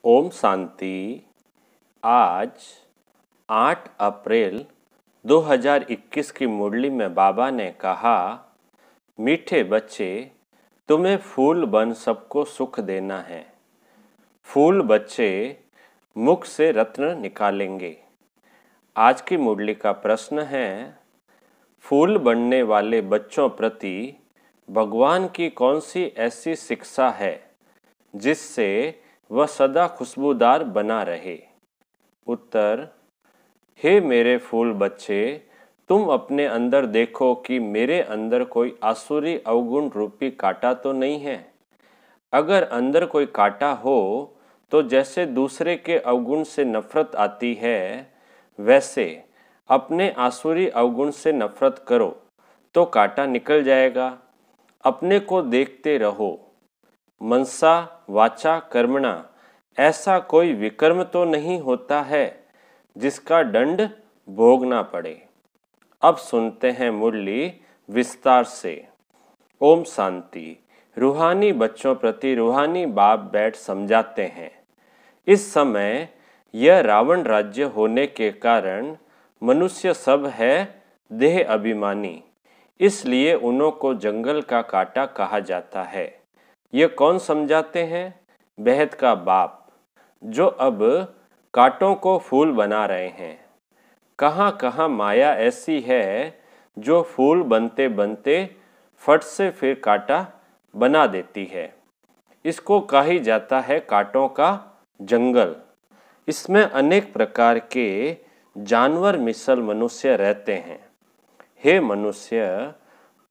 ओम शांति। आज 8 अप्रैल 2021 की मुरली में बाबा ने कहा, मीठे बच्चे, तुम्हें फूल बन सबको सुख देना है। फूल बच्चे मुख से रत्न निकालेंगे। आज की मुरली का प्रश्न है, फूल बनने वाले बच्चों प्रति भगवान की कौन सी ऐसी शिक्षा है जिससे वह सदा खुशबूदार बना रहे। उत्तर, हे मेरे फूल बच्चे, तुम अपने अंदर देखो कि मेरे अंदर कोई आसुरी अवगुण रूपी कांटा तो नहीं है। अगर अंदर कोई कांटा हो तो जैसे दूसरे के अवगुण से नफरत आती है, वैसे अपने आसुरी अवगुण से नफरत करो तो कांटा निकल जाएगा। अपने को देखते रहो। मनसा वाचा कर्मणा ऐसा कोई विकर्म तो नहीं होता है जिसका दंड भोगना पड़े। अब सुनते हैं मुरली विस्तार से। ओम शांति। रूहानी बच्चों प्रति रूहानी बाप बैठ समझाते हैं। इस समय यह रावण राज्य होने के कारण मनुष्य सब है देह अभिमानी, इसलिए उन्हों को जंगल का कांटा कहा जाता है। ये कौन समझाते हैं? बेहद का बाप, जो अब कांटों को फूल बना रहे हैं। कहाँ कहाँ माया ऐसी है जो फूल बनते बनते फट से फिर कांटा बना देती है। इसको कहा जाता है कांटों का जंगल। इसमें अनेक प्रकार के जानवर मिसल मनुष्य रहते हैं। हे मनुष्य,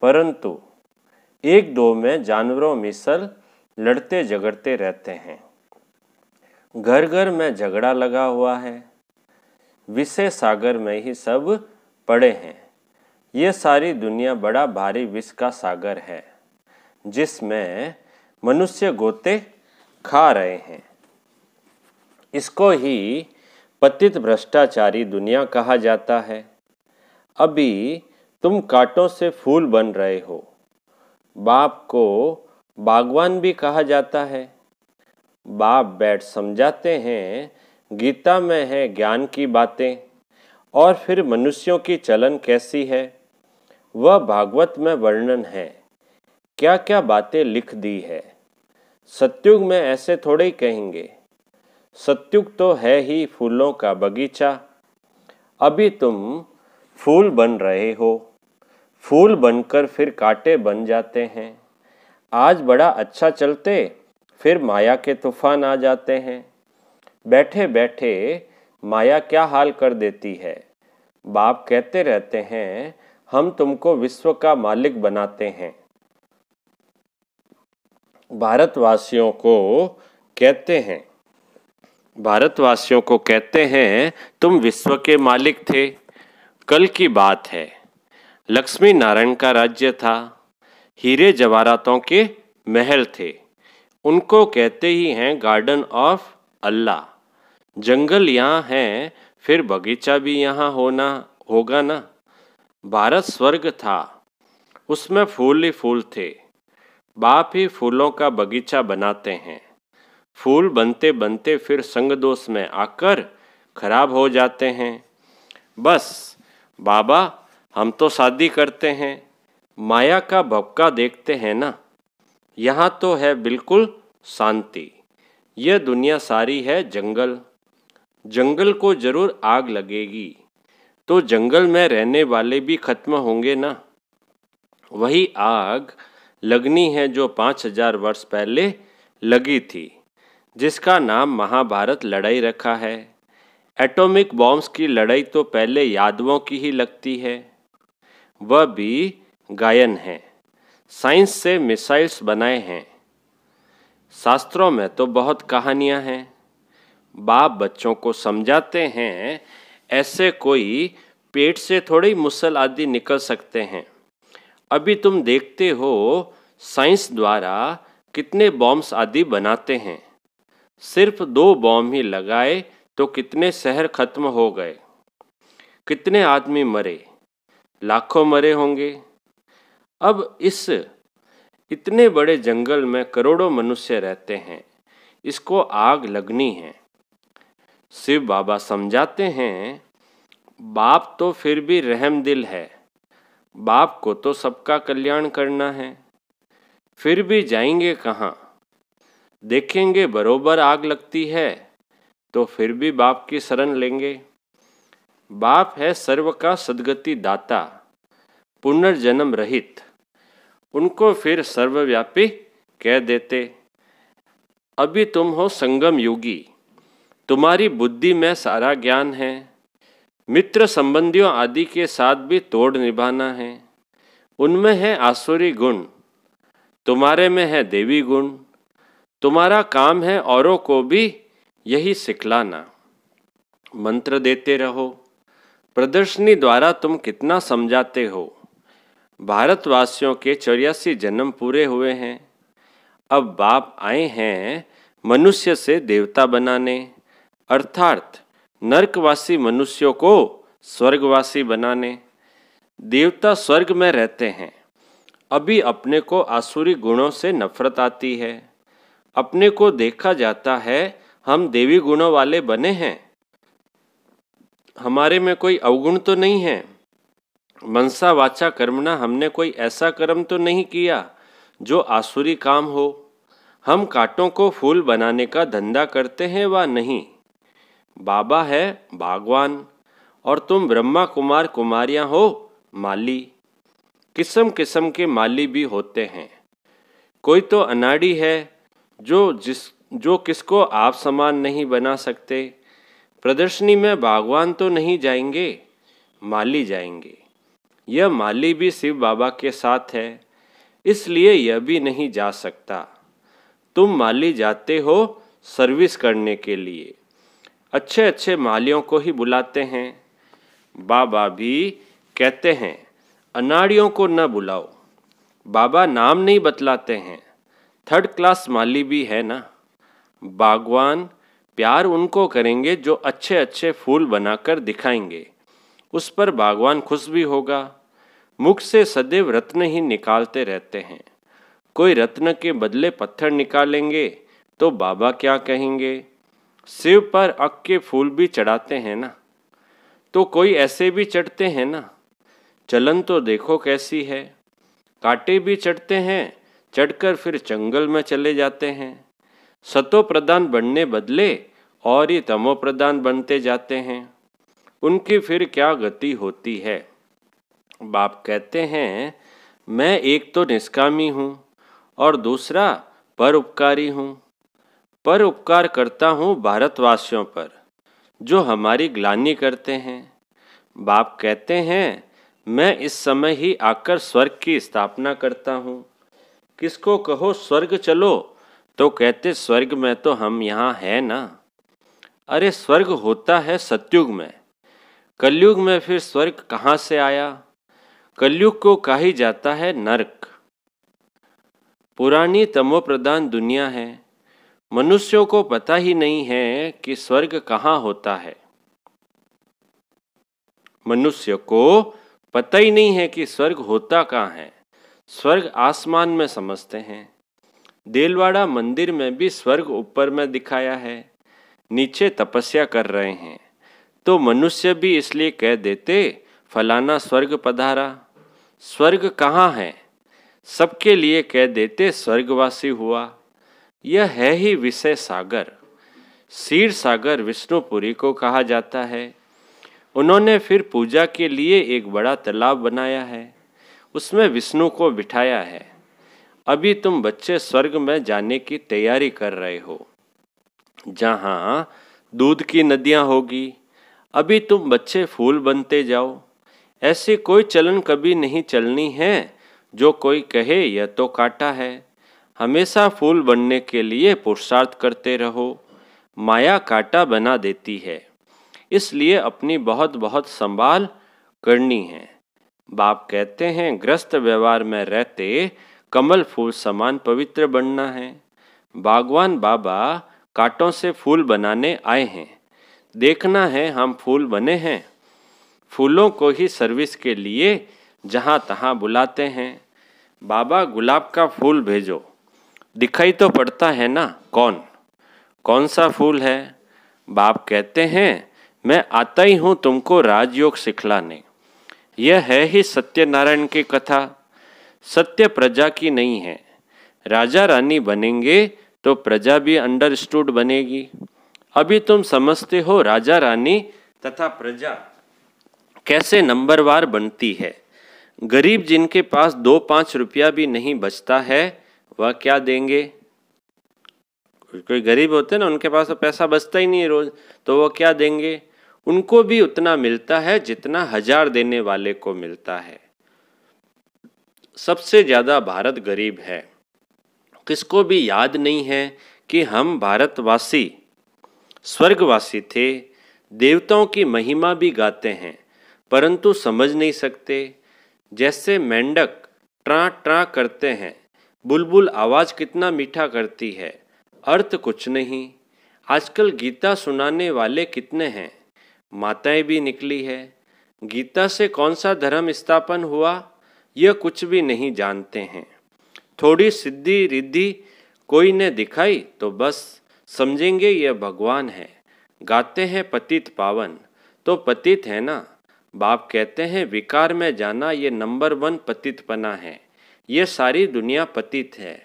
परंतु एक दो में जानवरों मिसल लड़ते झगड़ते रहते हैं। घर घर में झगड़ा लगा हुआ है। विषय सागर में ही सब पड़े हैं। ये सारी दुनिया बड़ा भारी विष का सागर है जिसमें मनुष्य गोते खा रहे हैं। इसको ही पतित भ्रष्टाचारी दुनिया कहा जाता है। अभी तुम कांटों से फूल बन रहे हो। बाप को बागवान भी कहा जाता है। बाप बैठ समझाते हैं, गीता में है ज्ञान की बातें और फिर मनुष्यों की चलन कैसी है वह भागवत में वर्णन है। क्या क्या बातें लिख दी है। सत्युग में ऐसे थोड़े ही कहेंगे। सत्युग तो है ही फूलों का बगीचा। अभी तुम फूल बन रहे हो। फूल बनकर फिर कांटे बन जाते हैं। आज बड़ा अच्छा चलते फिर माया के तूफान आ जाते हैं। बैठे बैठे माया क्या हाल कर देती है। बाप कहते रहते हैं, हम तुमको विश्व का मालिक बनाते हैं। भारतवासियों को कहते हैं तुम विश्व के मालिक थे। कल की बात है, लक्ष्मी नारायण का राज्य था। हीरे जवाहरातों के महल थे। उनको कहते ही हैं गार्डन ऑफ अल्लाह। जंगल यहाँ है, फिर बगीचा भी यहाँ होगा ना। भारत स्वर्ग था, उसमें फूल ही फूल थे। बाप ही फूलों का बगीचा बनाते हैं। फूल बनते बनते फिर संग दोष में आकर खराब हो जाते हैं। बस बाबा, हम तो शादी करते हैं, माया का भपका देखते हैं ना। यहाँ तो है बिल्कुल शांति। यह दुनिया सारी है जंगल। जंगल को जरूर आग लगेगी तो जंगल में रहने वाले भी खत्म होंगे ना। वही आग लगनी है जो 5000 वर्ष पहले लगी थी, जिसका नाम महाभारत लड़ाई रखा है। एटॉमिक बॉम्ब्स की लड़ाई तो पहले यादवों की ही लगती है। वह भी गायन है। साइंस से मिसाइल्स बनाए हैं। शास्त्रों में तो बहुत कहानियां हैं। बाप बच्चों को समझाते हैं, ऐसे कोई पेट से थोड़ी मुसल आदि निकल सकते हैं। अभी तुम देखते हो साइंस द्वारा कितने बॉम्ब्स आदि बनाते हैं। सिर्फ 2 बॉम्ब ही लगाए तो कितने शहर खत्म हो गए। कितने आदमी मरे, लाखों मरे होंगे। अब इस इतने बड़े जंगल में करोड़ों मनुष्य रहते हैं। इसको आग लगनी है। शिव बाबा समझाते हैं, बाप तो फिर भी रहमदिल है, बाप को तो सबका कल्याण करना है। फिर भी जाएंगे कहाँ? देखेंगे बरोबर आग लगती है तो फिर भी बाप की शरण लेंगे। बाप है सर्व का सद्गति दाता, पुनर्जन्म रहित, उनको फिर सर्वव्यापी कह देते। अभी तुम हो संगम योगी, तुम्हारी बुद्धि में सारा ज्ञान है। मित्र संबंधियों आदि के साथ भी तोड़ निभाना है। उनमें है आसुरी गुण, तुम्हारे में है देवी गुण। तुम्हारा काम है औरों को भी यही सिखलाना। मंत्र देते रहो, प्रदर्शनी द्वारा तुम कितना समझाते हो। भारतवासियों के 84 जन्म पूरे हुए हैं। अब बाप आए हैं मनुष्य से देवता बनाने, अर्थात नरकवासी मनुष्यों को स्वर्गवासी बनाने। देवता स्वर्ग में रहते हैं। अभी अपने को आसुरी गुणों से नफरत आती है। अपने को देखा जाता है हम देवी गुणों वाले बने हैं, हमारे में कोई अवगुण तो नहीं है। मनसा वाचा कर्मणा, हमने कोई ऐसा कर्म तो नहीं किया जो आसुरी काम हो। हम कांटों को फूल बनाने का धंधा करते हैं वा नहीं। बाबा है बागवान और तुम ब्रह्मा कुमार कुमारियां हो माली। किस्म किस्म के माली भी होते हैं। कोई तो अनाड़ी है जो किसको आप समान नहीं बना सकते। प्रदर्शनी में बागवान तो नहीं जाएंगे, माली जाएंगे। यह माली भी शिव बाबा के साथ है, इसलिए यह भी नहीं जा सकता। तुम माली जाते हो सर्विस करने के लिए, अच्छे अच्छे मालियों को ही बुलाते हैं। बाबा भी कहते हैं अनाड़ियों को न बुलाओ। बाबा नाम नहीं बतलाते हैं। थर्ड क्लास माली भी है ना। बागवान प्यार उनको करेंगे जो अच्छे अच्छे फूल बनाकर दिखाएंगे, उस पर बागवान खुश भी होगा। मुख से सदैव रत्न ही निकालते रहते हैं। कोई रत्न के बदले पत्थर निकालेंगे तो बाबा क्या कहेंगे। शिव पर अक के फूल भी चढ़ाते हैं ना, तो कोई ऐसे भी चढ़ते हैं ना। चलन तो देखो कैसी है। कांटे भी चढ़ते हैं, चढ़कर फिर जंगल में चले जाते हैं। सतो प्रधान बनने बदले और ही तमो प्रधान बनते जाते हैं। उनकी फिर क्या गति होती है। बाप कहते हैं मैं एक तो निष्कामी हूँ और दूसरा परोपकारी हूँ। परोपकार करता हूँ भारतवासियों पर जो हमारी ग्लानि करते हैं। बाप कहते हैं मैं इस समय ही आकर स्वर्ग की स्थापना करता हूँ। किसको कहो स्वर्ग चलो तो कहते स्वर्ग में तो हम यहाँ हैं ना। अरे स्वर्ग होता है सतयुग में, कलयुग में फिर स्वर्ग कहाँ से आया। कलयुग को कहा जाता है नरक। पुरानी तमोप्रधान दुनिया है। मनुष्यों को पता ही नहीं है कि स्वर्ग कहाँ होता है। मनुष्य को पता ही नहीं है कि स्वर्ग होता कहाँ है। स्वर्ग आसमान में समझते हैं। देलवाड़ा मंदिर में भी स्वर्ग ऊपर में दिखाया है, नीचे तपस्या कर रहे हैं। तो मनुष्य भी इसलिए कह देते फलाना स्वर्ग पधारा। स्वर्ग कहाँ है, सबके लिए कह देते स्वर्गवासी हुआ। यह है ही विषय सागर। क्षीर सागर विष्णुपुरी को कहा जाता है। उन्होंने फिर पूजा के लिए एक बड़ा तालाब बनाया है, उसमें विष्णु को बिठाया है। अभी तुम बच्चे स्वर्ग में जाने की तैयारी कर रहे हो, जहाँ दूध की नदियाँ होगी। अभी तुम बच्चे फूल बनते जाओ। ऐसी कोई चलन कभी नहीं चलनी है जो कोई कहे यह तो कांटा है। हमेशा फूल बनने के लिए पुरुषार्थ करते रहो। माया कांटा बना देती है, इसलिए अपनी बहुत बहुत संभाल करनी है। बाप कहते हैं ग्रस्त व्यवहार में रहते कमल फूल समान पवित्र बनना है। बागवान बाबा कांटों से फूल बनाने आए हैं। देखना है हम फूल बने हैं। फूलों को ही सर्विस के लिए जहाँ तहाँ बुलाते हैं। बाबा गुलाब का फूल भेजो, दिखाई तो पड़ता है ना कौन। कौन सा फूल है? बाप कहते हैं, मैं आता ही हूँ तुमको राजयोग सिखलाने। यह है ही सत्यनारायण की कथा। सत्य प्रजा की नहीं है। राजा रानी बनेंगे तो प्रजा भी अंडरस्टूड बनेगी। अभी तुम समझते हो राजा रानी तथा प्रजा कैसे नंबरवार बनती है। गरीब जिनके पास 2-5 रुपया भी नहीं बचता है, वह क्या देंगे? कोई गरीब होते हैं ना, उनके पास तो पैसा बचता ही नहीं है रोज, तो वो क्या देंगे? उनको भी उतना मिलता है जितना 1000 देने वाले को मिलता है। सबसे ज्यादा भारत गरीब है। किसको भी याद नहीं है कि हम भारतवासी स्वर्गवासी थे। देवताओं की महिमा भी गाते हैं, परंतु समझ नहीं सकते। जैसे मेंढक ट्रा ट्रा करते हैं, बुलबुल आवाज कितना मीठा करती है, अर्थ कुछ नहीं। आजकल गीता सुनाने वाले कितने हैं, माताएं भी निकली है। गीता से कौन सा धर्म स्थापन हुआ, यह कुछ भी नहीं जानते हैं। थोड़ी सिद्धि रिद्धि कोई ने दिखाई तो बस समझेंगे यह भगवान है। गाते हैं पतित पावन, तो पतित है ना। बाप कहते हैं विकार में जाना ये नंबर 1 पतितपना है। ये सारी दुनिया पतित है।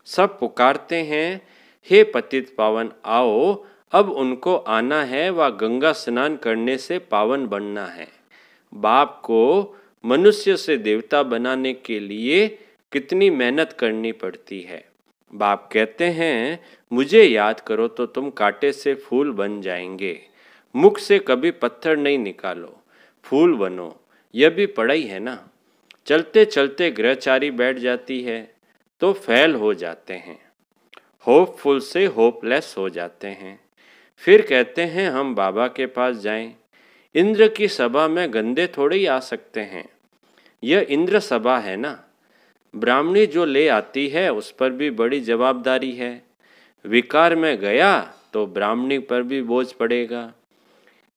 सब पुकारते हैं, हे पतित पावन आओ। अब उनको आना है व गंगा स्नान करने से पावन बनना है। बाप को मनुष्य से देवता बनाने के लिए कितनी मेहनत करनी पड़ती है। बाप कहते हैं मुझे याद करो तो तुम कांटे से फूल बन जाएंगे। मुख से कभी पत्थर नहीं निकालो, फूल बनो। यह भी पढ़ाई है ना। चलते चलते ग्रहचारी बैठ जाती है तो फेल हो जाते हैं। होपफुल से होपलेस हो जाते हैं। फिर कहते हैं हम बाबा के पास जाएं। इंद्र की सभा में गंदे थोड़े ही आ सकते हैं। यह इंद्र सभा है ना। ब्राह्मणी जो ले आती है उस पर भी बड़ी जवाबदारी है। विकार में गया तो ब्राह्मणी पर भी बोझ पड़ेगा।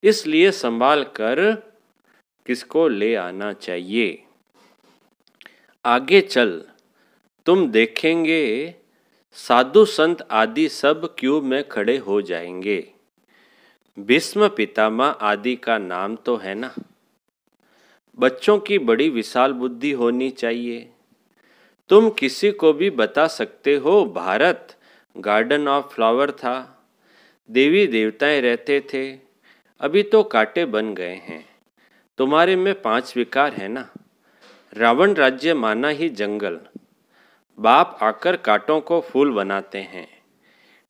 इसलिए संभाल कर किसको ले आना चाहिए। आगे चल तुम देखेंगे साधु संत आदि सब क्यू में खड़े हो जाएंगे। भीष्म पितामह आदि का नाम तो है ना। बच्चों की बड़ी विशाल बुद्धि होनी चाहिए। तुम किसी को भी बता सकते हो भारत गार्डन ऑफ फ्लावर था, देवी देवताएं रहते थे, अभी तो कांटे बन गए हैं। तुम्हारे में 5 विकार है ना। रावण राज्य माना ही जंगल। बाप आकर कांटों को फूल बनाते हैं।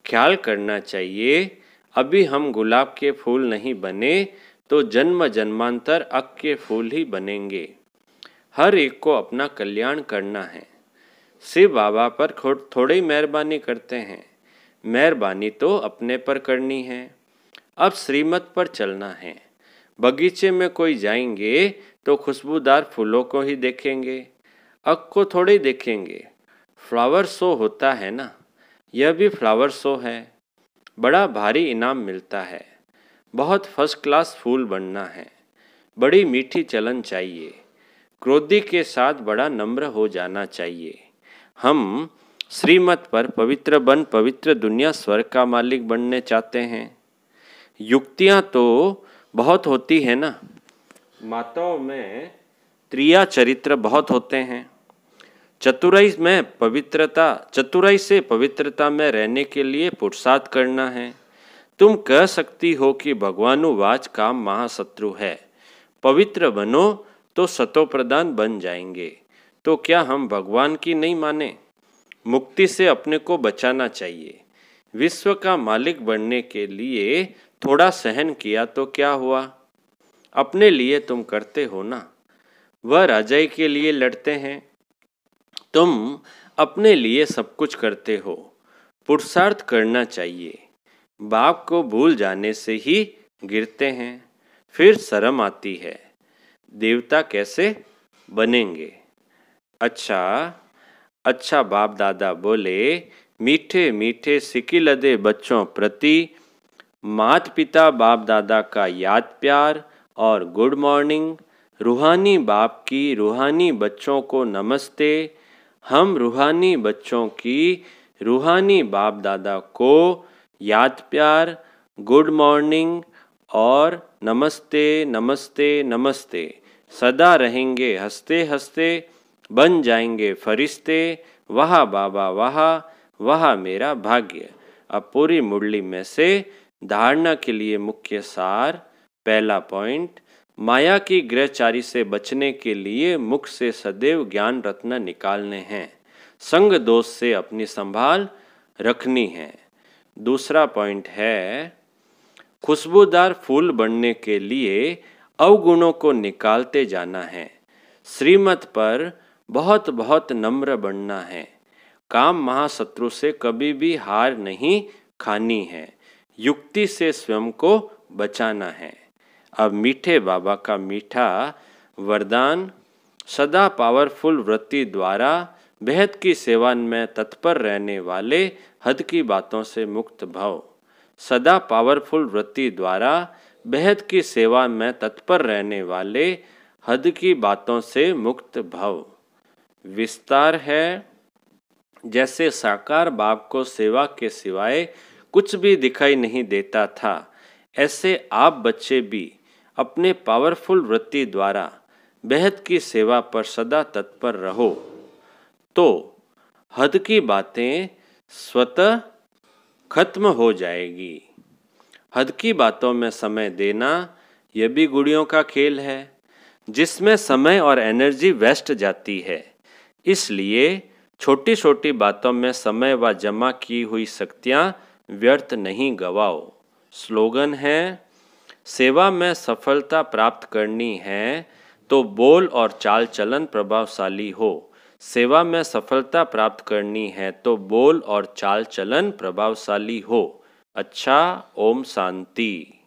ख्याल करना चाहिए, अभी हम गुलाब के फूल नहीं बने तो जन्म जन्मांतर अक के फूल ही बनेंगे। हर एक को अपना कल्याण करना है। शिव बाबा पर थोड़ी मेहरबानी करते हैं। मेहरबानी तो अपने पर करनी है। अब श्रीमत पर चलना है। बगीचे में कोई जाएंगे तो खुशबूदार फूलों को ही देखेंगे, अक को थोड़े देखेंगे। फ्लावर शो होता है ना, यह भी फ्लावर शो है। बड़ा भारी इनाम मिलता है। बहुत फर्स्ट क्लास फूल बनना है। बड़ी मीठी चलन चाहिए। क्रोधी के साथ बड़ा नम्र हो जाना चाहिए। हम श्रीमत पर पवित्र बन पवित्र दुनिया स्वर्ग का मालिक बनने चाहते हैं। युक्तियाँ तो बहुत होती है ना। माताओं में त्रिया चरित्र बहुत होते हैं। चतुराई से पवित्रता में रहने के लिए पुरुषार्थ करना है। तुम कह सकती हो कि भगवानुवाच काम महाशत्रु है। पवित्र बनो तो सतो प्रधान बन जाएंगे। तो क्या हम भगवान की नहीं माने? मुक्ति से अपने को बचाना चाहिए। विश्व का मालिक बनने के लिए थोड़ा सहन किया तो क्या हुआ? अपने लिए तुम करते हो ना। वह राजाई के लिए लड़ते हैं, तुम अपने लिए सब कुछ करते हो। पुरुषार्थ करना चाहिए। बाप को भूल जाने से ही गिरते हैं, फिर शर्म आती है। देवता कैसे बनेंगे? अच्छा बाप दादा बोले, मीठे मीठे सिकिलदे बच्चों प्रति माता पिता बाप दादा का याद प्यार और गुड मॉर्निंग। रूहानी बाप की रूहानी बच्चों को नमस्ते। हम रूहानी बच्चों की रूहानी बाप दादा को याद प्यार, गुड मॉर्निंग और नमस्ते नमस्ते नमस्ते सदा रहेंगे हंसते हंसते, बन जाएंगे फरिश्ते, वाह बाबा वाह, वाह मेरा भाग्य। अब पूरी मुरली में से धारणा के लिए मुख्य सार। पहला पॉइंट, माया की ग्रहचारी से बचने के लिए मुख से सदैव ज्ञान रत्न निकालने हैं, संग दोष से अपनी संभाल रखनी है। दूसरा पॉइंट है, खुशबूदार फूल बनने के लिए अवगुणों को निकालते जाना है, श्रीमत पर बहुत बहुत नम्र बनना है, काम महाशत्रु से कभी भी हार नहीं खानी है, युक्ति से स्वयं को बचाना है। अब मीठे बाबा का मीठा वरदान, सदा पावरफुल वृत्ति द्वारा बेहद की सेवा में तत्पर रहने वाले हद की बातों से मुक्त भव। सदा पावरफुल वृत्ति द्वारा बेहद की सेवा में तत्पर रहने वाले हद की बातों से मुक्त भव। विस्तार है, जैसे साकार बाप को सेवा के सिवाय कुछ भी दिखाई नहीं देता था, ऐसे आप बच्चे भी अपने पावरफुल वृत्ति द्वारा बेहद की सेवा पर सदा तत्पर रहो, तो हद की बातें स्वतः खत्म हो जाएगी। हद की बातों में समय देना यह भी गुड़ियों का खेल है, जिसमें समय और एनर्जी वेस्ट जाती है। इसलिए छोटी छोटी बातों में समय व जमा की हुई शक्तियाँ व्यर्थ नहीं गवाओ। स्लोगन है, सेवा में सफलता प्राप्त करनी है तो बोल और चाल चलन प्रभावशाली हो। सेवा में सफलता प्राप्त करनी है तो बोल और चाल चलन प्रभावशाली हो। अच्छा, ओम शांति।